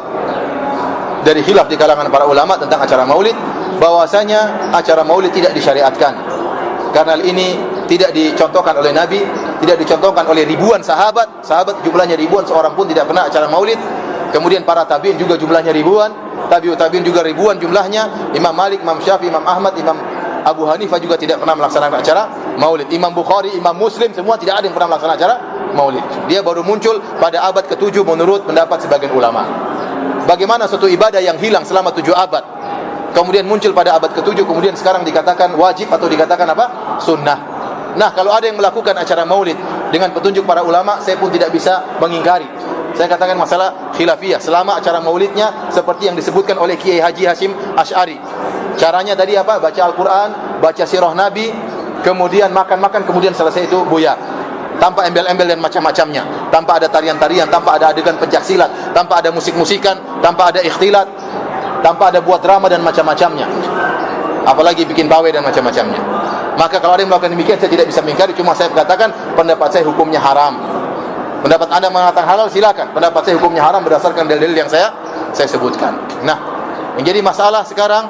dari khilaf di kalangan para ulama tentang acara maulid, bahwasanya acara maulid tidak disyariatkan. Karena ini tidak dicontohkan oleh Nabi, tidak dicontohkan oleh ribuan sahabat jumlahnya ribuan, seorang pun tidak pernah acara maulid. Kemudian para tabi'in juga jumlahnya ribuan, tabi'ut tabi'in juga ribuan jumlahnya. Imam Malik, Imam Syafi'i, Imam Ahmad, Imam Abu Hanifah juga tidak pernah melaksanakan acara maulid. Imam Bukhari, Imam Muslim, semua tidak ada yang pernah melaksanakan acara maulid. Dia baru muncul pada abad ke-7 menurut pendapat sebagian ulama. Bagaimana suatu ibadah yang hilang selama 7 abad kemudian muncul pada abad ke-7, kemudian sekarang dikatakan wajib atau dikatakan apa? Sunnah. Nah, kalau ada yang melakukan acara maulid dengan petunjuk para ulama, saya pun tidak bisa mengingkari. Saya katakan masalah khilafiyah. Selama acara maulidnya seperti yang disebutkan oleh Kiai Haji Hashim Asy'ari. Caranya tadi apa? Baca Al-Quran, baca sirah Nabi, kemudian makan-makan, kemudian selesai itu buyar. Tanpa embel-embel dan macam-macamnya, tanpa ada tarian-tarian, tanpa ada adegan pencaksilat, tanpa ada musik-musikan, tanpa ada ikhtilat, tanpa ada buat drama dan macam-macamnya, apalagi bikin pawai dan macam-macamnya. Maka kalau ada yang melakukan demikian, saya tidak bisa mengingkari. Cuma saya katakan pendapat saya hukumnya haram. Pendapat Anda mengatakan halal, silakan. Pendapat saya hukumnya haram berdasarkan dalil-dalil yang saya sebutkan. Nah, menjadi masalah sekarang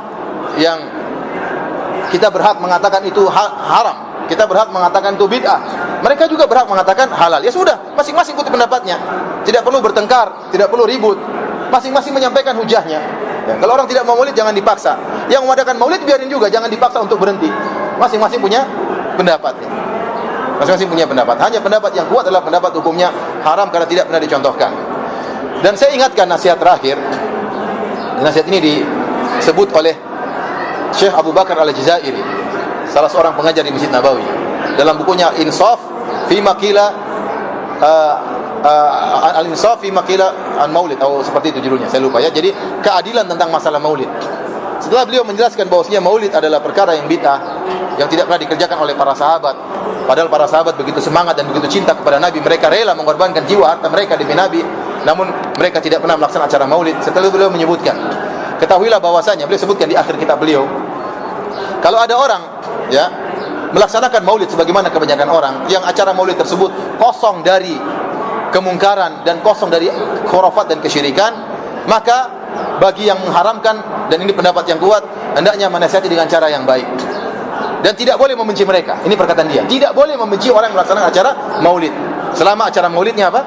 yang kita berhak mengatakan itu haram, kita berhak mengatakan itu bid'ah, mereka juga berhak mengatakan halal. Ya sudah, masing-masing ikuti pendapatnya. Tidak perlu bertengkar, tidak perlu ribut. Masing-masing menyampaikan hujahnya. Ya, kalau orang tidak mau maulid jangan dipaksa. Yang mengadakan maulid biarin juga, jangan dipaksa untuk berhenti. Masing-masing punya pendapat. Ya. Masing-masing punya pendapat. Hanya pendapat yang kuat adalah pendapat hukumnya haram karena tidak pernah dicontohkan. Dan saya ingatkan nasihat terakhir. Nasihat ini disebut oleh Syekh Abu Bakar Al-Jazairi, salah seorang pengajar di Masjid Nabawi, dalam bukunya Insaf fi Maqila Al-Insaf fi Maqila Al-Maulid, atau seperti itu judulnya, saya lupa ya. Jadi keadilan tentang masalah maulid. Setelah beliau menjelaskan bahwasanya maulid adalah perkara yang bid'ah, yang tidak pernah dikerjakan oleh para sahabat, padahal para sahabat begitu semangat dan begitu cinta kepada Nabi, mereka rela mengorbankan jiwa harta mereka demi Nabi, namun mereka tidak pernah melaksanakan acara maulid. Setelah beliau menyebutkan, ketahuilah bahwasanya, beliau sebutkan di akhir kitab beliau, kalau ada orang ya melaksanakan maulid sebagaimana kebanyakan orang, yang acara maulid tersebut kosong dari kemungkaran dan kosong dari khurafat dan kesyirikan, maka bagi yang mengharamkan, dan ini pendapat yang kuat, hendaknya menasihati dengan cara yang baik dan tidak boleh membenci mereka. Ini perkataan dia, tidak boleh membenci orang yang melaksanakan acara maulid selama acara maulidnya apa?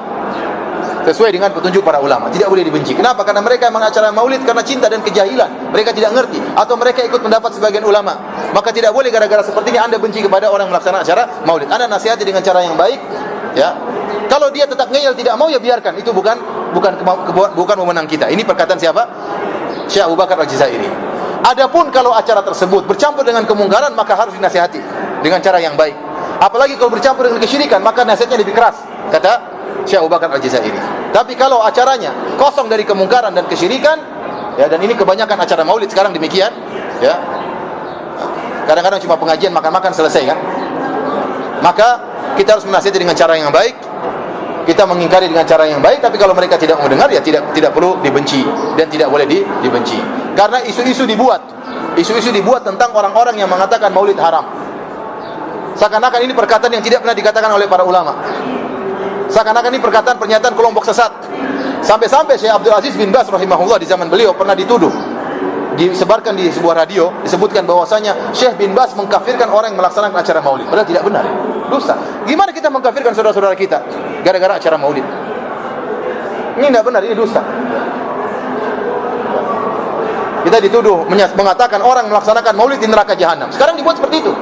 Sesuai dengan petunjuk para ulama, tidak boleh dibenci. Kenapa? Karena mereka memang acara maulid karena cinta dan kejahilan, mereka tidak ngerti, atau mereka ikut pendapat sebagian ulama. Maka tidak boleh gara-gara seperti ini Anda benci kepada orang yang melaksanakan acara maulid. Anda nasihati dengan cara yang baik, ya. Kalau dia tetap ngeyel tidak mau, ya biarkan. Itu bukan wewenang kita. Ini perkataan siapa? Syekh Abu Bakar Al-Jazairi. Adapun kalau acara tersebut bercampur dengan kemungkaran, maka harus dinasihati dengan cara yang baik. Apalagi kalau bercampur dengan kesyirikan, maka nasihatnya lebih keras, kata Syekh Abu Bakar Al-Jazairi. Tapi kalau acaranya kosong dari kemungkaran dan kesyirikan, ya, dan ini kebanyakan acara maulid sekarang demikian, ya. Kadang-kadang cuma pengajian, makan-makan, selesai kan? Maka kita harus menasihati dengan cara yang baik, kita mengingkari dengan cara yang baik. Tapi kalau mereka tidak mau dengar, ya tidak perlu dibenci dan tidak boleh dibenci. Karena isu-isu dibuat tentang orang-orang yang mengatakan maulid haram. Seakan-akan ini perkataan yang tidak pernah dikatakan oleh para ulama. Seakan-akan ini perkataan pernyataan kelompok sesat. Sampai-sampai Syekh Abdul Aziz bin Baz rahimahullah di zaman beliau pernah dituduh, disebarkan di sebuah radio, disebutkan bahwasanya Syekh bin Baz mengkafirkan orang yang melaksanakan acara maulid. Padahal tidak benar, dusta. Gimana kita mengkafirkan saudara-saudara kita gara-gara acara maulid? Ini tidak benar, ini dusta. Kita dituduh mengatakan orang melaksanakan maulid di neraka jahanam. Sekarang dibuat seperti itu.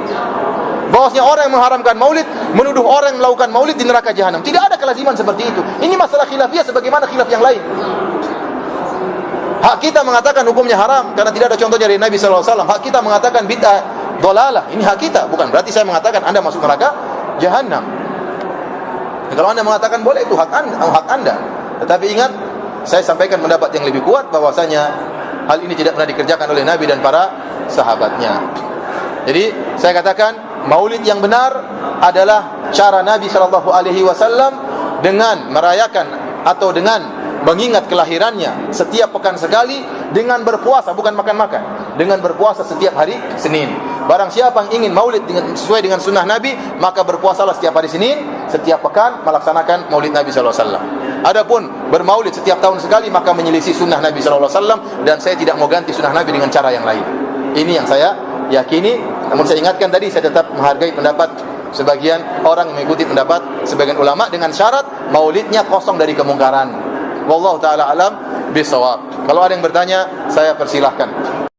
Bahwasanya orang yang mengharamkan maulid menuduh orang yang melakukan maulid di neraka jahanam. Tidak ada kelaziman seperti itu. Ini masalah khilafiyah sebagaimana khilaf yang lain. Hak kita mengatakan hukumnya haram karena tidak ada contohnya dari Nabi SAW. Hak kita mengatakan bid'ah, dolalah. Ini hak kita. Bukan berarti saya mengatakan Anda masuk neraka jahanam. Kalau Anda mengatakan boleh, itu hak Anda. Tetapi ingat, saya sampaikan pendapat yang lebih kuat bahwasanya hal ini tidak pernah dikerjakan oleh Nabi dan para sahabatnya. Jadi saya katakan maulid yang benar adalah cara Nabi SAW dengan merayakan atau dengan mengingat kelahirannya setiap pekan sekali dengan berpuasa, bukan makan-makan, dengan berpuasa setiap hari Senin. Barang siapa yang ingin maulid sesuai dengan sunnah Nabi, maka berpuasalah setiap hari Senin, setiap pekan melaksanakan maulid Nabi SAW. Adapun bermaulid setiap tahun sekali, maka menyelisih sunnah Nabi SAW, dan saya tidak mau ganti sunnah Nabi dengan cara yang lain. Ini yang saya yakini. Namun saya ingatkan tadi, saya tetap menghargai pendapat sebagian orang yang mengikuti pendapat sebagian ulama dengan syarat maulidnya kosong dari kemungkaran. Wallahu ta'ala alam bisawab. Kalau ada yang bertanya, saya persilahkan.